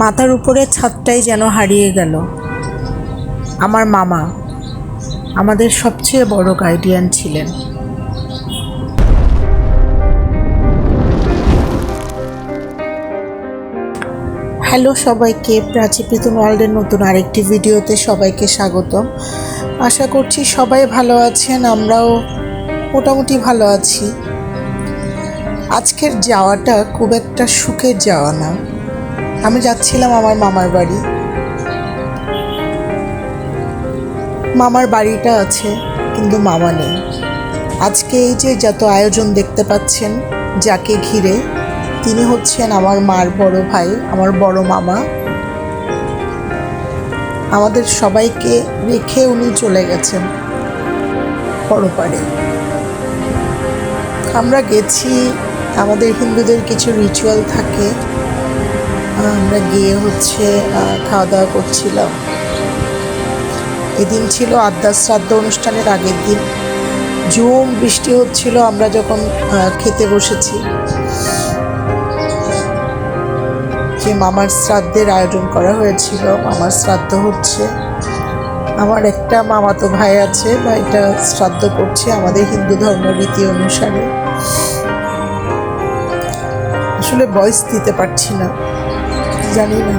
মাথার উপরে ছাদটাই যেন হারিয়ে গেল। আমার মামা আমাদের সবচেয়ে বড় গার্ডিয়ান ছিলেন। হ্যালো সবাইকে, প্রাচী প্রীতম ওয়ার্ল্ডের নতুন আরেকটি ভিডিওতে সবাইকে স্বাগতম। আশা করছি সবাই ভালো আছেন, আমরাও মোটামুটি ভালো আছি। আজকের যাওয়াটা খুব একটা সুখের যাওয়া না। আমি যাচ্ছিলাম আমার মামার বাড়ি। মামার বাড়িটা আছে কিন্তু মামা নেই। আজকে এই যে যত আয়োজন দেখতে পাচ্ছেন যাকে ঘিরে, তিনি হচ্ছেন আমার মার বড় ভাই, আমার বড় মামা। আমাদের সবাইকে রেখে উনি চলে গেছেন পরপারে। আমরা গেছি, আমাদের হিন্দুদের কিছু রিচুয়াল থাকে, আমরা গিয়ে খাওয়া দাওয়া করছিলাম। এদিন ছিল আদ্যা শ্রাদ্ধ অনুষ্ঠানের আগের দিন। ঝুম বৃষ্টি হচ্ছিল আমরা যখন খেতে বসেছি। যে মামার শ্রাদ্ধের আয়োজন করা হয়েছিল, মামার শ্রাদ্ধ হচ্ছে। আমার একটা মামাতো ভাই আছে, ভাইটা শ্রাদ্ধ করছে আমাদের হিন্দু ধর্মরীতি অনুসারে। আসলে ভয়েস দিতে পারছি না, জানি না।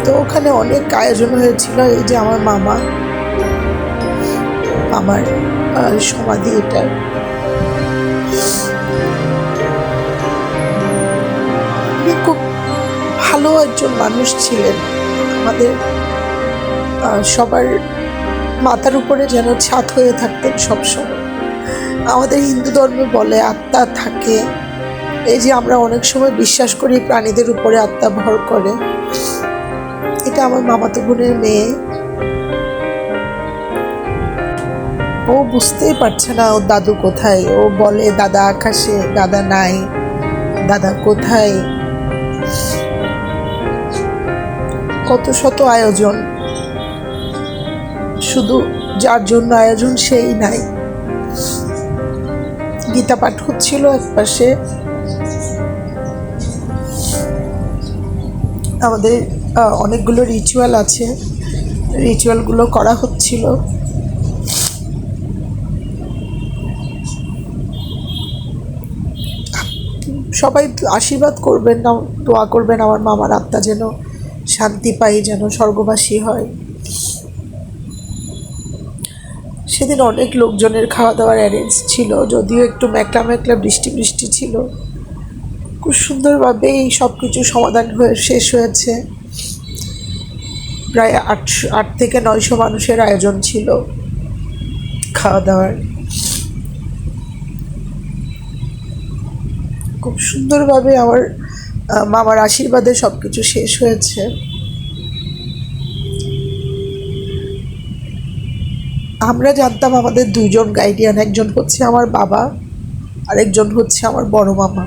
তো ওখানে অনেক আয়োজন হয়েছিল। এই যে আমার মামা, আমার সমাধি এটা। খুব ভালো একজন মানুষ ছিলেন। আমাদের সবার মাথার উপরে যেন ছাদ হয়ে থাকতেন সবসময়। আমাদের হিন্দু ধর্মে বলে আত্মা থাকে। এই যে আমরা অনেক সময় বিশ্বাস করি প্রাণীদের উপরে আত্মা ভর করে। এটা আমার মামাতো বোনের মেয়ে। ও বুঝতেই পারছে না ওর দাদু কোথায়। ও বলে দাদা আকাশে, দাদা নাই, দাদা কোথায়। কত শত আয়োজন, শুধু যার জন্য আয়োজন সেই নাই। গীতা পাঠ হচ্ছিল একপাশে, আমাদের অনেকগুলো রিচুয়াল আছে, রিচুয়ালগুলো করা হচ্ছিল। সবাই আশীর্বাদ করবেন, দোয়া করবেন আমার মামার আত্মা যেন শান্তি পাই, যেন স্বর্গবাসী হয়। সেদিন অনেক লোকজনের খাওয়া দাওয়ার অ্যারেঞ্জ ছিল, যদিও একটু মেঘলা মেঘলা বৃষ্টি ছিল। খুব সুন্দরভাবেই সব কিছু সমাধান হয়ে শেষ হয়েছে। প্রায় 8 থেকে 900 মানুষের আয়োজন ছিল খাওয়া দাওয়ার। খুব সুন্দরভাবে আমার মামার আশীর্বাদে সব কিছু শেষ হয়েছে। আমরা জানতাম আমাদের দুইজন গাইডিয়ান, একজন হচ্ছে আমার বাবা, আরেকজন হচ্ছে আমার বড় মামা।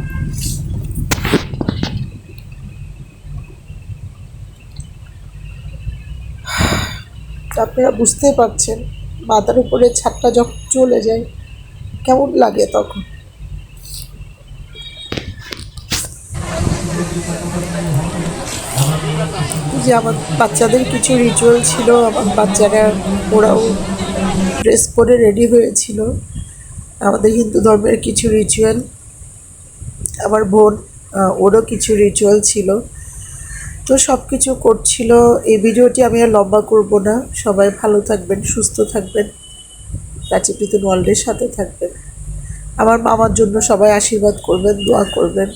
আপনারা বুঝতেই পারছেন মাথার উপরে ছাদটা যখন চলে যায় কেমন লাগে তখন। যে আমার বাচ্চাদের কিছু রিচুয়াল ছিল, আমার বাচ্চারা ওরাও ড্রেস পরে রেডি হয়েছিল। আমাদের হিন্দু ধর্মের কিছু রিচুয়াল, আমার বোন ওরও কিছু রিচুয়াল ছিল। তো সব কিছু করছিল। এই ভিডিওটি আমি আর লম্বা করব না। সবাই ভালো থাকবেন, সুস্থ থাকবেন, প্রাচী প্রীতম ওয়ার্ল্ডের সাথে থাকবেন। আমার মামার জন্য সবাই আশীর্বাদ করবেন, দোয়া করবেন।